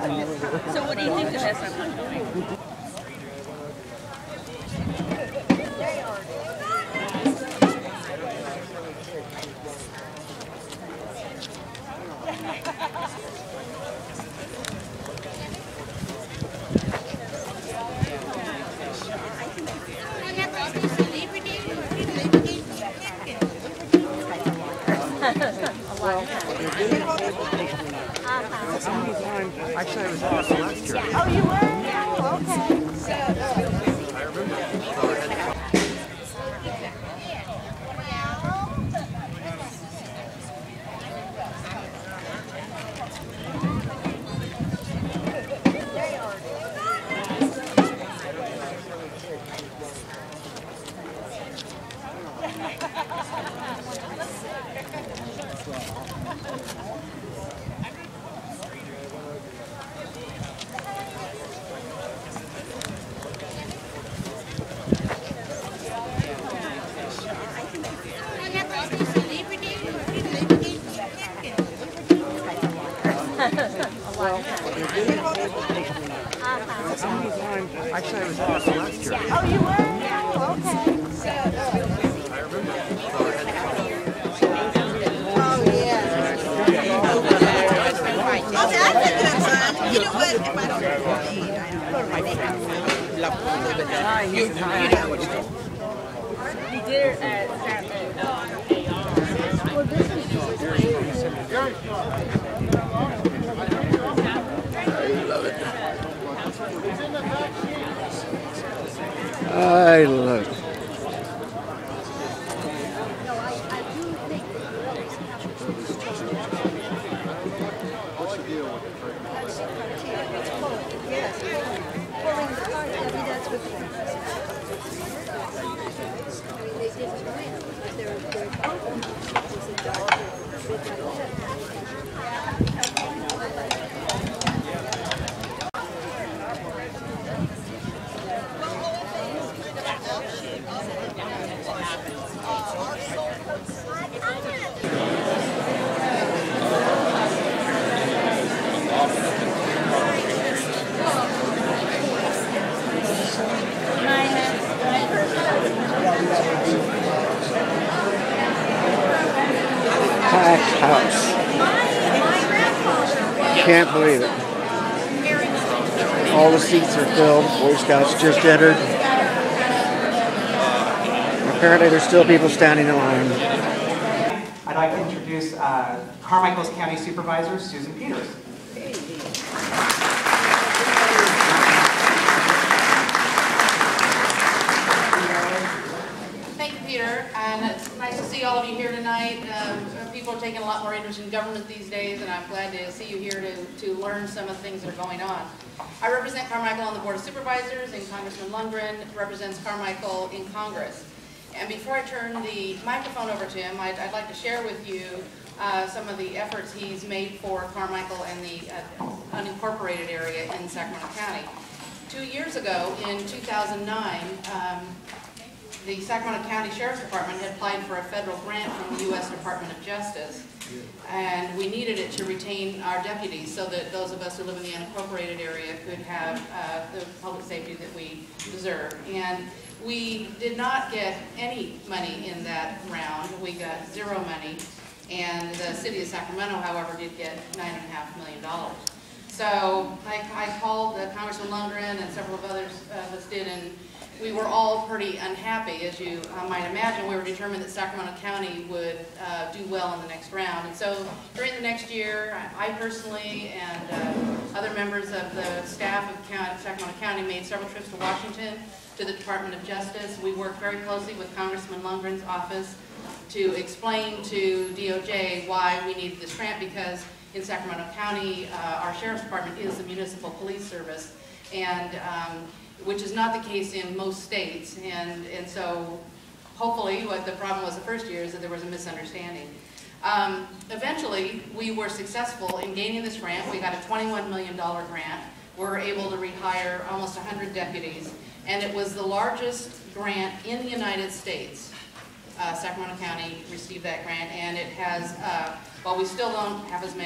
So what do you think of this I'm not doing? Actually, I was last year. Oh, you were? Yeah. Okay. I remember. Actually, I was last year. Oh, you were? Yeah. Okay. I remember. Oh, yeah. Okay, I think that's fine. You know what? If I don't read, I don't We did it at well, this is I love it. Packed house. Can't believe it. All the seats are filled. Boy Scouts just entered. Apparently there's still people standing in line. I'd like to introduce Carmichael's County Supervisor, Susan Peters. Thank you, Peter, and it's nice to see all of you here tonight. People are taking a lot more interest in government these days, and I'm glad to see you here to learn some of the things that are going on. I represent Carmichael on the Board of Supervisors, and Congressman Lungren represents Carmichael in Congress. And before I turn the microphone over to him, I'd like to share with you some of the efforts he's made for Carmichael and the unincorporated area in Sacramento County. 2 years ago, in 2009, the Sacramento County Sheriff's Department had applied for a federal grant from the U.S. Department of Justice, and we needed it to retain our deputies so that those of us who live in the unincorporated area could have the public safety that we deserve. And we did not get any money in that round. We got zero money, and the city of Sacramento, however, did get $9.5 million. So I called Congressman Lungren and several of others of us did, and we were all pretty unhappy, as you might imagine. We were determined that Sacramento County would do well in the next round. And so during the next year, I personally and other members of the staff of Sacramento County made several trips to Washington, to the Department of Justice. We worked very closely with Congressman Lungren's office to explain to DOJ why we needed this grant, because in Sacramento County, our Sheriff's Department is the municipal police service, and which is not the case in most states, and so hopefully what the problem was the first year is that there was a misunderstanding. Eventually, we were successful in gaining this grant. We got a $21 million grant. We were able to rehire almost 100 deputies, and it was the largest grant in the United States Sacramento County received that grant, and it has, while we still don't have as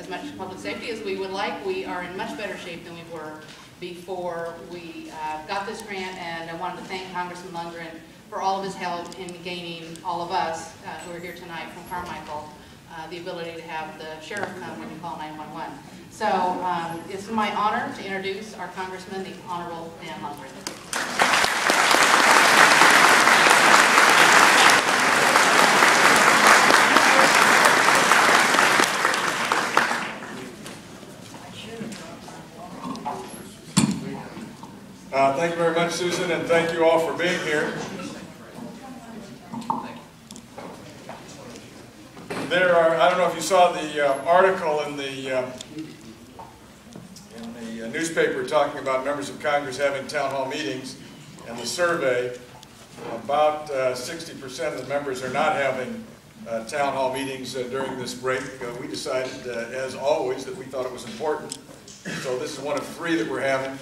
much public safety as we would like, we are in much better shape than we were before we got this grant, and I wanted to thank Congressman Lungren for all of his help in gaining all of us who are here tonight from Carmichael the ability to have the sheriff come when you call 911. So it's my honor to introduce our Congressman, the Honorable Dan Lungren. Thank you very much, Susan, and thank you all for being here. There are, I don't know if you saw the article in the newspaper talking about members of Congress having town hall meetings, and the survey, about 60% of the members are not having town hall meetings during this break. We decided, as always, that we thought it was important. So this is one of 3 that we're having.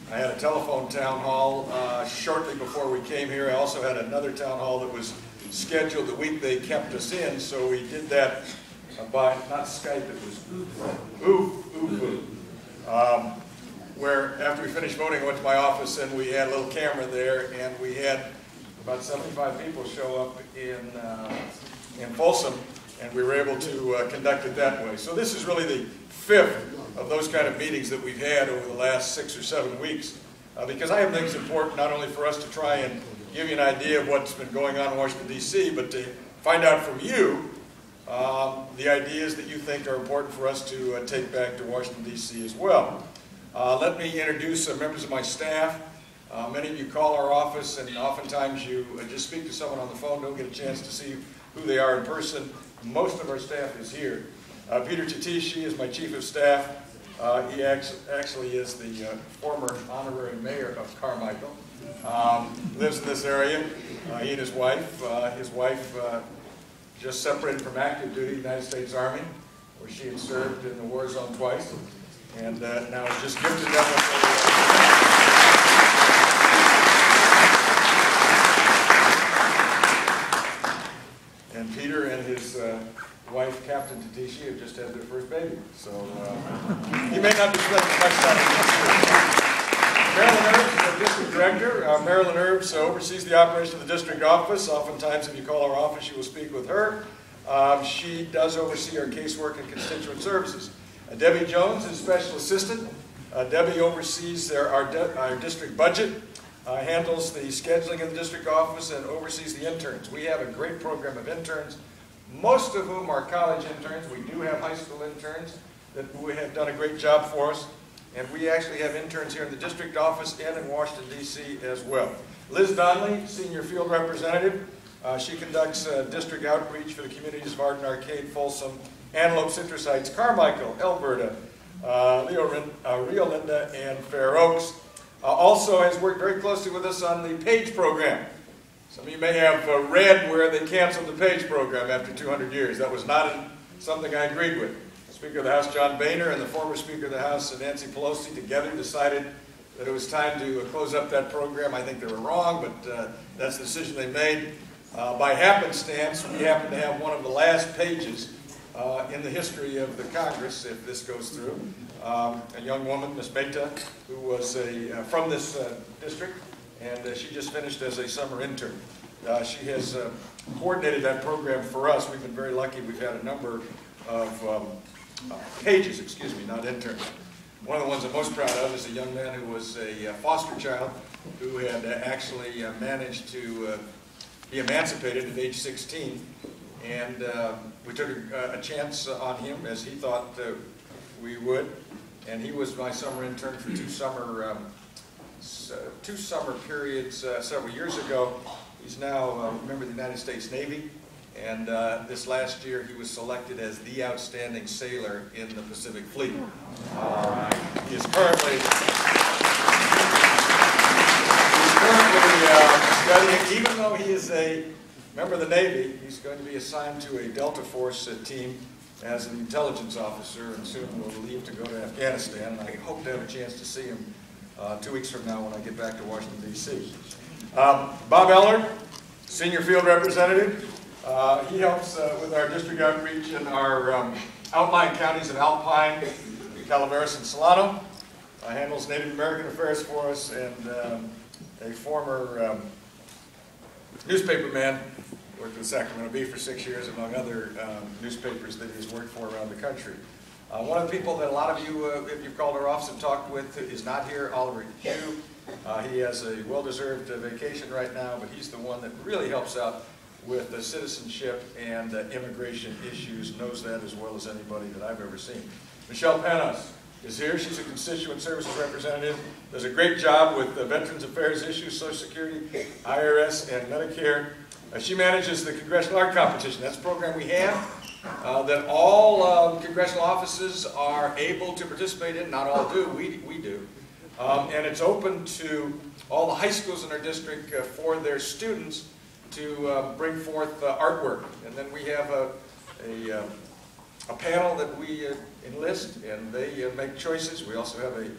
I had a telephone town hall shortly before we came here. I also had another town hall that was scheduled the week they kept us in, so we did that by, not Skype, it was where after we finished voting, I went to my office and we had a little camera there, and we had about 75 people show up in Folsom, and we were able to conduct it that way. So this is really the 5th of those kind of meetings that we've had over the last 6 or 7 weeks, because I think it's important not only for us to try and give you an idea of what's been going on in Washington, D.C., but to find out from you the ideas that you think are important for us to take back to Washington, D.C. as well. Let me introduce members of my staff. Many of you call our office, and oftentimes you just speak to someone on the phone, don't get a chance to see who they are in person. Most of our staff is here. Peter Titishi is my chief of staff. He actually is the former honorary mayor of Carmichael. Lives in this area. He and his wife. His wife just separated from active duty, United States Army, where she had served in the war zone twice, and now has just gifted them with and Peter and his wife, Captain Tatishi, have just had their first baby. So he may not be spending much time in this. Marilyn Herbs is our district director. Marilyn Herbs oversees the operation of the district office. Oftentimes, if you call our office, you will speak with her. She does oversee our casework and constituent services. Debbie Jones is special assistant. Debbie oversees our district budget, handles the scheduling in the district office, and oversees the interns. We have a great program of interns, most of whom are college interns. We do have high school interns that have done a great job for us. And we actually have interns here in the district office and in Washington, D.C. as well. Liz Donnelly, senior field representative. She conducts district outreach for the communities of Arden Arcade, Folsom, Antelope, Citrus Heights, Carmichael, Alberta, Rio Linda, and Fair Oaks. Also has worked very closely with us on the PAGE program. Some of you may have read where they canceled the PAGE program after 200 years. That was not something I agreed with. Speaker of the House John Boehner and the former Speaker of the House Nancy Pelosi together decided that it was time to close up that program. I think they were wrong, but that's the decision they made. By happenstance, we happen to have one of the last pages in the history of the Congress, if this goes through. A young woman, Ms. Mehta, who was from this district, and she just finished as a summer intern. She has coordinated that program for us. We've been very lucky. We've had a number of pages, excuse me, not interns. One of the ones I'm most proud of is a young man who was a foster child who had actually managed to be emancipated at age 16. And we took a chance on him, as he thought we would. And he was my summer intern for two summer periods several years ago. He's now a member of the United States Navy. And this last year, he was selected as the outstanding sailor in the Pacific Fleet. He is currently studying, even though he is a member of the Navy, he's going to be assigned to a Delta Force team as an intelligence officer, and soon will leave to go to Afghanistan. And I hope to have a chance to see him 2 weeks from now when I get back to Washington, D.C. Bob Eller senior field representative. He helps with our district outreach in our outlying counties of Alpine, Calaveras, and Solano. Handles Native American affairs for us, and a former newspaper man. Worked with Sacramento Bee for 6 years, among other newspapers that he's worked for around the country. One of the people that a lot of you, if you've called our office and talked with, is not here, Oliver Hugh. He has a well-deserved vacation right now, but he's the one that really helps out with the citizenship and immigration issues, knows that as well as anybody that I've ever seen. Michelle Panos is here. She's a constituent services representative, does a great job with Veterans Affairs issues, Social Security, IRS, and Medicare. She manages the Congressional Art Competition. That's a program we have that all congressional offices are able to participate in. Not all do, we do. And it's open to all the high schools in our district for their students to bring forth artwork. And then we have a panel that we enlist, and they make choices. We also have a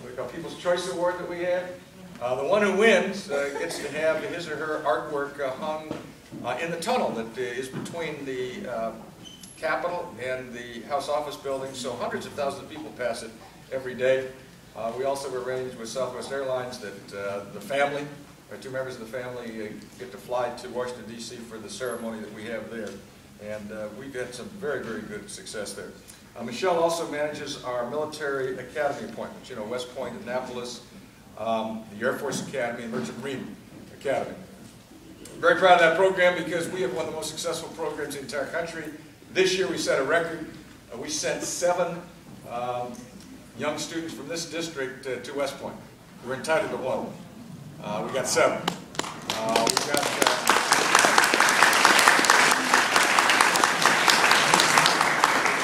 what we call People's Choice Award that we have. The one who wins gets to have his or her artwork hung in the tunnel that is between the Capitol and the House Office building, so hundreds of thousands of people pass it every day. We also arranged with Southwest Airlines that the family, or 2 members of the family, get to fly to Washington, D.C. for the ceremony that we have there. And we've had some very, very good success there. Michelle also manages our military academy appointments, you know, West Point, Annapolis, the Air Force Academy, and Merchant Marine Academy. I'm very proud of that program because we have one of the most successful programs in the entire country. This year we set a record. We sent 7 young students from this district to West Point. We're entitled to 1. We got 7. We've got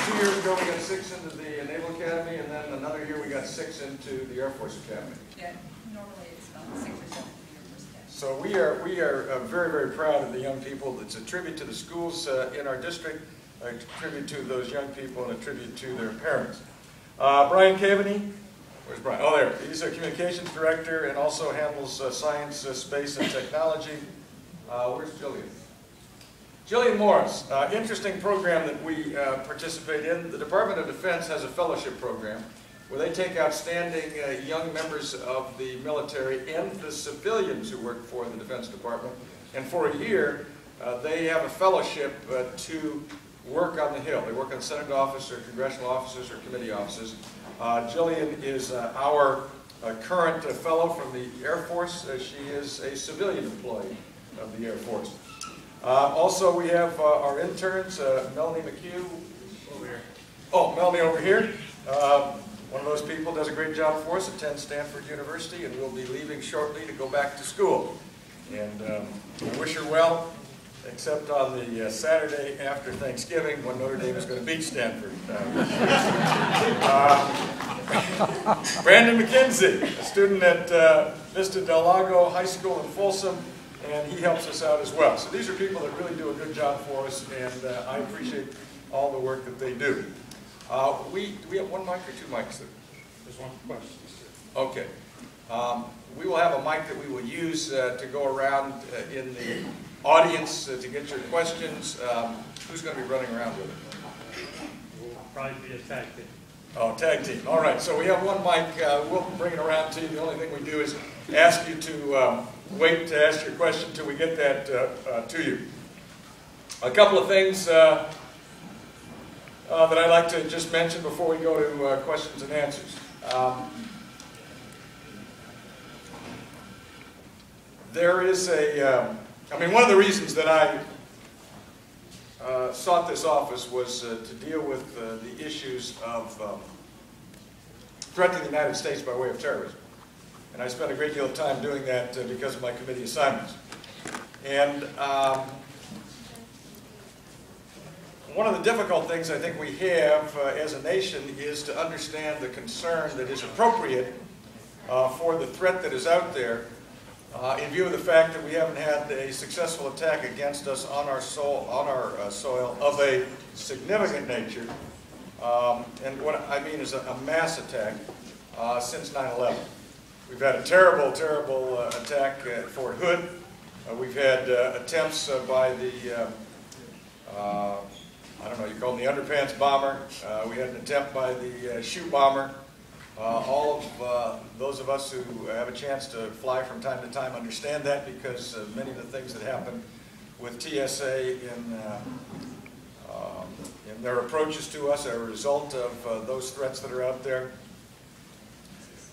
2 years ago we got 6 into the Naval Academy, and then another year we got 6 into the Air Force Academy. Yeah, normally it's about 6 or 7 for your first day. So we are very, very proud of the young people. It's a tribute to the schools in our district, a tribute to those young people, and a tribute to their parents. Brian Cavaney, where's Brian? Oh, there. He's a communications director and also handles science, space, and technology. Where's Jillian? Jillian Morris, interesting program that we participate in. The Department of Defense has a fellowship program where they take outstanding young members of the military and the civilians who work for the Defense Department. And for a year, they have a fellowship to work on the Hill. They work on Senate office or congressional offices or committee offices. Jillian is our current fellow from the Air Force. She is a civilian employee of the Air Force. Also, we have our interns, Melanie McHugh. Over here. Oh, Melanie over here. One of those people does a great job for us, attends Stanford University, and will be leaving shortly to go back to school. And I wish her well, except on the Saturday after Thanksgiving when Notre Dame is going to beat Stanford. Brandon McKenzie, a student at Vista Del Lago High School in Folsom, and he helps us out as well. So these are people that really do a good job for us, and I appreciate all the work that they do. Do we have 1 mic or 2 mics there? There's 1 question. Okay. We will have a mic that we will use to go around in the audience to get your questions. Who's going to be running around with it? We'll probably be a tag team. Oh, tag team. All right. So we have 1 mic. We'll bring it around to you. The only thing we do is ask you to wait to ask your question until we get that to you. A couple of things that I'd like to just mention before we go to questions and answers. There is one of the reasons that I sought this office was to deal with the issues of threat to the United States by way of terrorism. And I spent a great deal of time doing that because of my committee assignments. And one of the difficult things I think we have as a nation is to understand the concern that is appropriate for the threat that is out there in view of the fact that we haven't had a successful attack against us on our soil of a significant nature. And what I mean is a mass attack since 9/11. We've had a terrible, terrible attack at Fort Hood. We've had attempts by the, I don't know, you call them the underpants bomber. We had an attempt by the shoe bomber. All of those of us who have a chance to fly from time to time understand that, because many of the things that happen with TSA in their approaches to us are a result of those threats that are out there.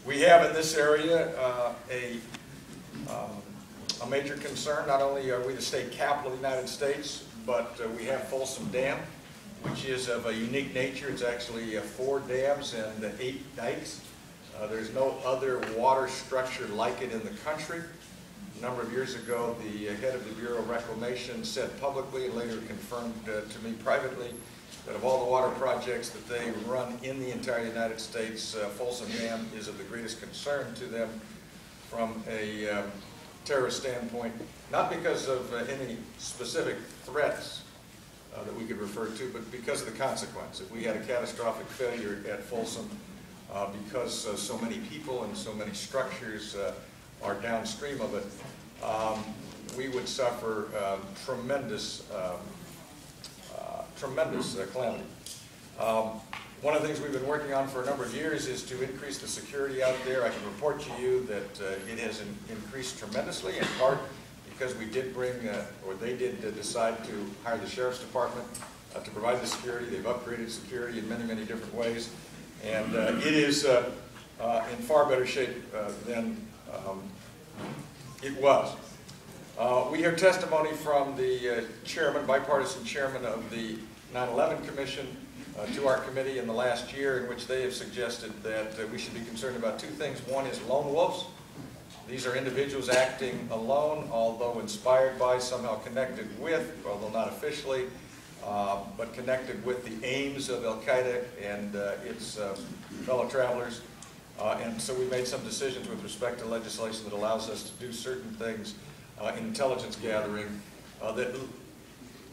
We have in this area a major concern. Not only are we the state capital of the United States, but we have Folsom Dam, which is of a unique nature. It's actually 4 dams and 8 dikes. There's no other water structure like it in the country. A number of years ago, the head of the Bureau of Reclamation said publicly, and later confirmed to me privately, that of all the water projects that they run in the entire United States, Folsom Dam is of the greatest concern to them from a terrorist standpoint, not because of any specific threats that we could refer to, but because of the consequence. If we had a catastrophic failure at Folsom, because so many people and so many structures are downstream of it, we would suffer tremendous calamity. One of the things we've been working on for a number of years is to increase the security out there. I can report to you that it has increased tremendously, in part because we did bring, or they did decide to hire the Sheriff's Department to provide the security. They've upgraded security in many, many different ways. And it is in far better shape than it was. We hear testimony from the chairman, bipartisan chairman of the 9/11 Commission to our committee in the last year, in which they have suggested that we should be concerned about 2 things. One is lone wolves. These are individuals acting alone, although inspired by, somehow connected with, although not officially, but connected with the aims of Al-Qaeda and its fellow travelers. And so we made some decisions with respect to legislation that allows us to do certain things in intelligence gathering that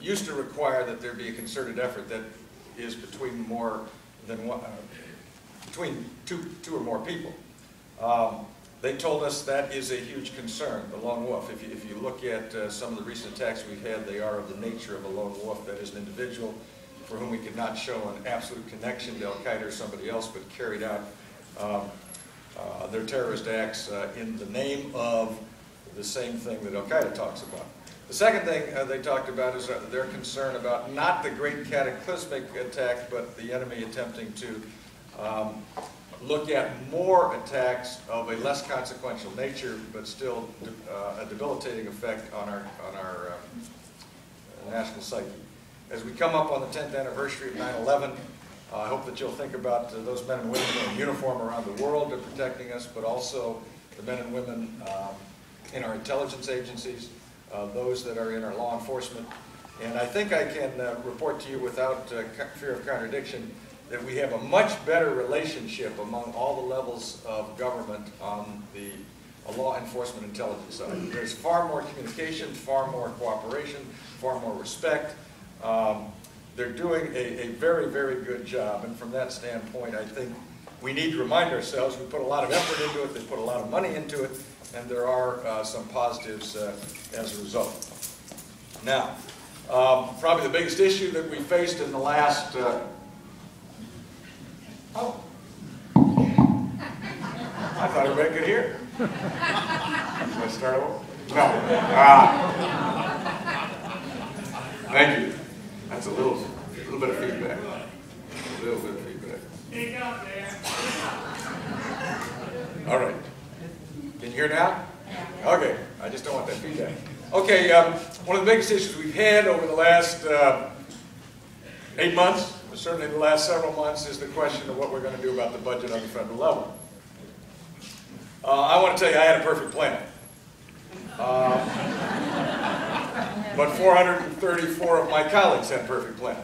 used to require that there be a concerted effort that is between more than one, between two or more people. They told us that is a huge concern, the lone wolf. If you look at some of the recent attacks we've had, they are of the nature of a lone wolf. That is an individual for whom we could not show an absolute connection to Al-Qaeda or somebody else, but carried out their terrorist acts in the name of the same thing that Al-Qaeda talks about. The second thing they talked about is their concern about not the great cataclysmic attack, but the enemy attempting to look at more attacks of a less consequential nature, but still a debilitating effect on our national psyche. As we come up on the 10th anniversary of 9/11, I hope that you'll think about those men and women in uniform around the world that are protecting us, but also the men and women in our intelligence agencies, those that are in our law enforcement. And I think I can report to you without fear of contradiction that we have a much better relationship among all the levels of government on the law enforcement intelligence side. There's far more communication, far more cooperation, far more respect. They're doing a very, very good job, and from that standpoint, I think we need to remind ourselves we put a lot of effort into it, they put a lot of money into it, and there are some positives as a result. Now, probably the biggest issue that we faced in the last... oh. I thought everybody could hear. Should I start over? No. Thank you. That's a little bit of feedback. A little bit of feedback. All right. Can you hear now? Okay. I just don't want that feedback. Okay. One of the biggest issues we've had over the last 8 months, certainly the last several months, is the question of what we're going to do about the budget on the federal level. I want to tell you I had a perfect plan. But 434 of my colleagues had perfect plans.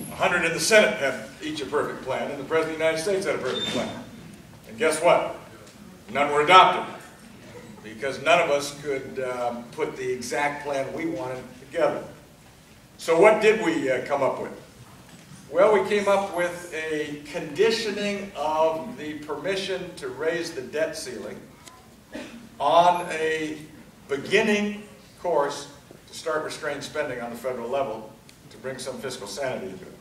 100 in the Senate had each a perfect plan, and the President of the United States had a perfect plan. And guess what? None were adopted, because none of us could put the exact plan we wanted together. So what did we come up with? Well, we came up with a conditioning of the permission to raise the debt ceiling on a beginning course, to start restrained spending on the federal level to bring some fiscal sanity to it.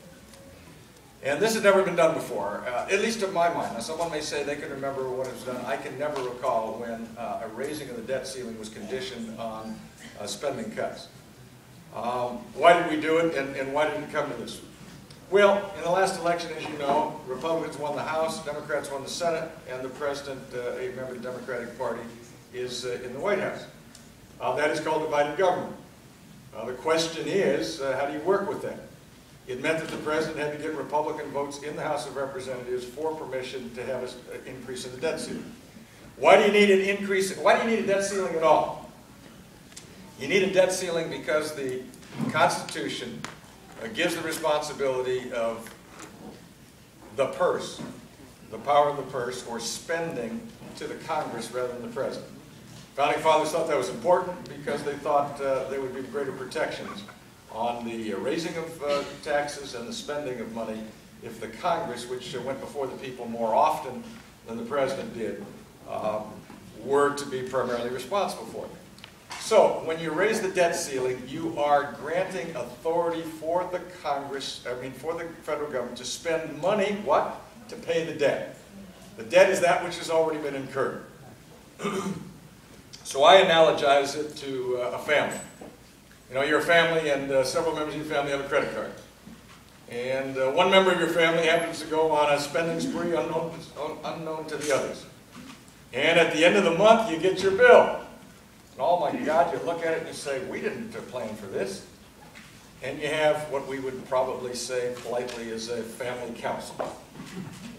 And this has never been done before, at least to my mind. Now, someone may say they can remember when it was done. I can never recall when a raising of the debt ceiling was conditioned on spending cuts. Why did we do it, and why did it come to this? Well, in the last election, as you know, Republicans won the House, Democrats won the Senate, and the president, a member of the Democratic Party, is in the White House. That is called divided government. The question is, how do you work with that? It meant that the president had to get Republican votes in the House of Representatives for permission to have an increase in the debt ceiling. Why do you need an increase? Why do you need a debt ceiling at all? You need a debt ceiling because the Constitution gives the responsibility of the purse, the power of the purse, or spending to the Congress rather than the president. Founding fathers thought that was important because they thought there would be greater protections on the raising of taxes and the spending of money if the Congress, which went before the people more often than the president did, were to be primarily responsible for it. So, when you raise the debt ceiling, you are granting authority for the Congress, for the federal government to spend money, what? To pay the debt. The debt is that which has already been incurred. So I analogize it to a family. You know, you're a family and several members of your family have a credit card. And one member of your family happens to go on a spending spree unknown to the others. And at the end of the month, you get your bill. And oh my God, you look at it and you say, we didn't plan for this. And you have what we would probably say politely is a family council.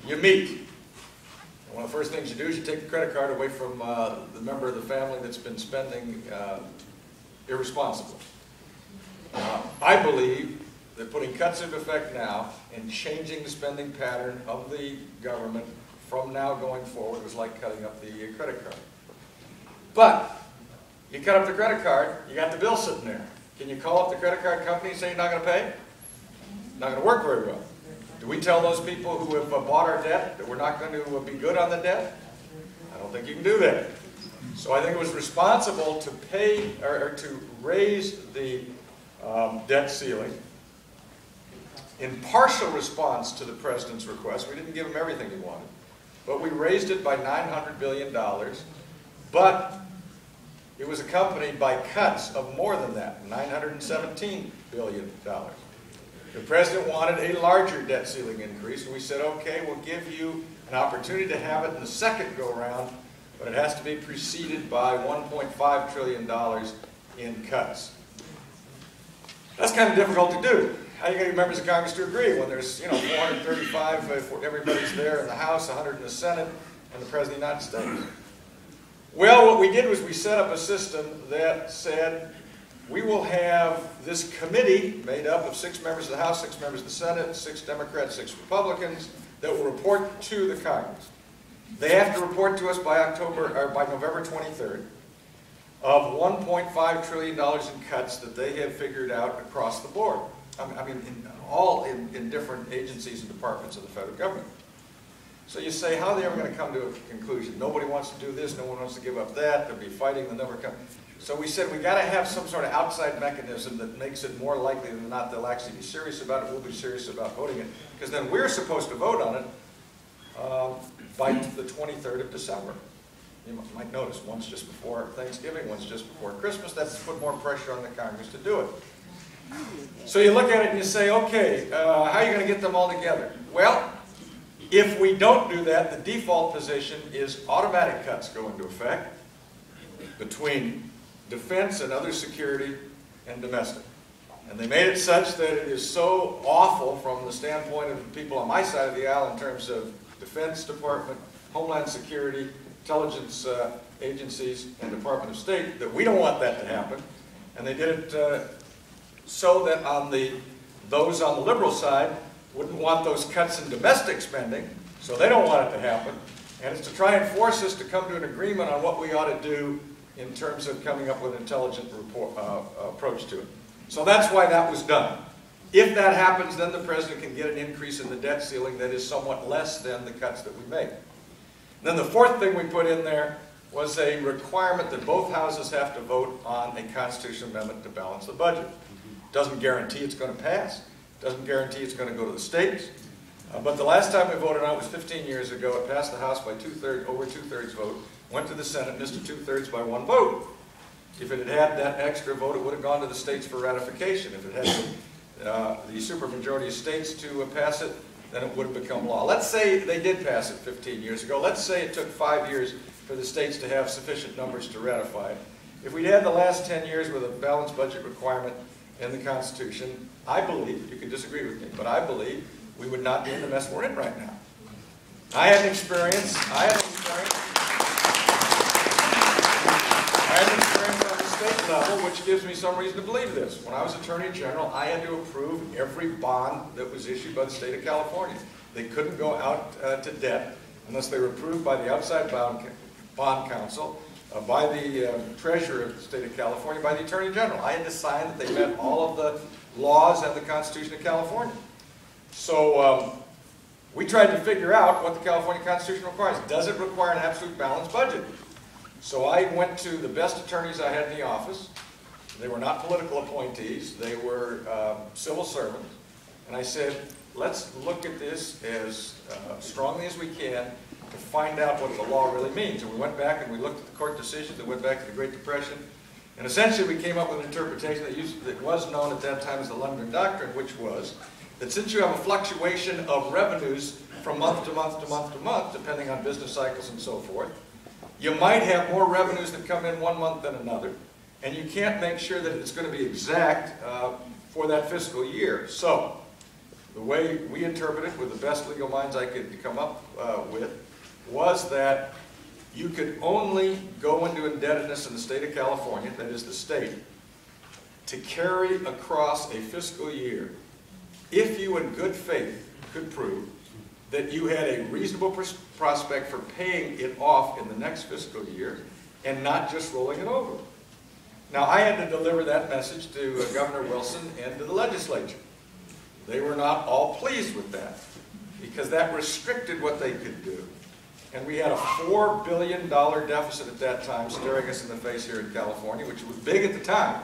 You meet. And one of the first things you do is you take the credit card away from the member of the family that's been spending irresponsibly. I believe that putting cuts into effect now and changing the spending pattern of the government from now going forward was like cutting up the credit card. But you cut up the credit card, you got the bill sitting there. Can you call up the credit card company and say you're not going to pay? Not going to work very well. Do we tell those people who have bought our debt that we're not going to be good on the debt? I don't think you can do that. So I think it was responsible to pay or to raise the debt ceiling in partial response to the president's request. We didn't give him everything he wanted, but we raised it by $900 billion, but it was accompanied by cuts of more than that, $917 billion. The president wanted a larger debt ceiling increase, and we said, okay, we'll give you an opportunity to have it in the second go-round, but it has to be preceded by $1.5 trillion in cuts. That's kind of difficult to do. How are you going to get members of Congress to agree when there's, 435, everybody's there in the House, 100 in the Senate, and the President of the United States? Well, what we did was we set up a system that said we will have this committee made up of 6 members of the House, 6 members of the Senate, 6 Democrats, 6 Republicans that will report to the Congress. They have to report to us by November 23rd of $1.5 trillion in cuts that they have figured out across the board. In different agencies and departments of the federal government. So you say, how are they ever going to come to a conclusion? Nobody wants to do this, no one wants to give up that, they'll be fighting, they'll never come. So we said, we got to have some sort of outside mechanism that makes it more likely than not they'll actually be serious about it, we'll be serious about voting it, because then we're supposed to vote on it by the 23rd of December. You might notice, one's just before Thanksgiving, one's just before Christmas. That's to put more pressure on the Congress to do it. So you look at it and you say, okay, how are you going to get them all together? Well, if we don't do that, the default position is automatic cuts go into effect between defense and other security and domestic. And they made it such that it is so awful from the standpoint of the people on my side of the aisle in terms of Defense Department, Homeland Security, intelligence agencies, and Department of State that we don't want that to happen. And they did it so that those on the liberal side wouldn't want those cuts in domestic spending, so they don't want it to happen. And it's to try and force us to come to an agreement on what we ought to do in terms of coming up with an intelligent approach to it. So that's why that was done. If that happens, then the president can get an increase in the debt ceiling that is somewhat less than the cuts that we make. Then the fourth thing we put in there was a requirement that both houses have to vote on a constitutional amendment to balance the budget. Doesn't guarantee it's going to pass. Doesn't guarantee it's going to go to the states. But the last time we voted on it was 15 years ago. It passed the House by over two-thirds vote, went to the Senate, missed a two-thirds by one vote. If it had had that extra vote, it would have gone to the states for ratification. If it had the supermajority of states to pass it, then it would have become law. Let's say they did pass it 15 years ago. Let's say it took 5 years for the states to have sufficient numbers to ratify it. If we'd had the last 10 years with a balanced budget requirement in the Constitution, I believe, you can disagree with me, but I believe we would not be in the mess we're in right now. I had an experience on the state level, which gives me some reason to believe this. When I was Attorney General, I had to approve every bond that was issued by the state of California. They couldn't go out to debt unless they were approved by the outside bond council, by the treasurer of the state of California, by the Attorney General. I had to sign that they met all of the laws and the Constitution of California. So we tried to figure out what the California Constitution requires. Does it require an absolute balanced budget? So I went to the best attorneys I had in the office. They were not political appointees. They were civil servants. And I said, let's look at this as strongly as we can to find out what the law really means. And we went back and we looked at the court decisions that went back to the Great Depression. And essentially we came up with an interpretation that was known at that time as the Lungren Doctrine, which was that since you have a fluctuation of revenues from month to month to month to month, depending on business cycles and so forth, you might have more revenues that come in one month than another, and you can't make sure that it's going to be exact for that fiscal year. So the way we interpret it with the best legal minds I could come up with was that you could only go into indebtedness in the state of California, that is the state, to carry across a fiscal year if you in good faith could prove that you had a reasonable prospect for paying it off in the next fiscal year and not just rolling it over. Now, I had to deliver that message to Governor Wilson and to the legislature. They were not all pleased with that because that restricted what they could do. And we had a $4 billion deficit at that time staring us in the face here in California, which was big at the time.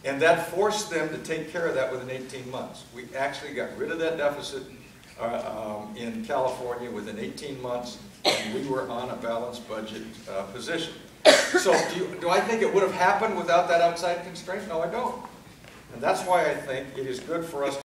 And that forced them to take care of that within 18 months. We actually got rid of that deficit in California within 18 months, and we were on a balanced budget position. So do I think it would have happened without that outside constraint? No, I don't. And that's why I think it is good for us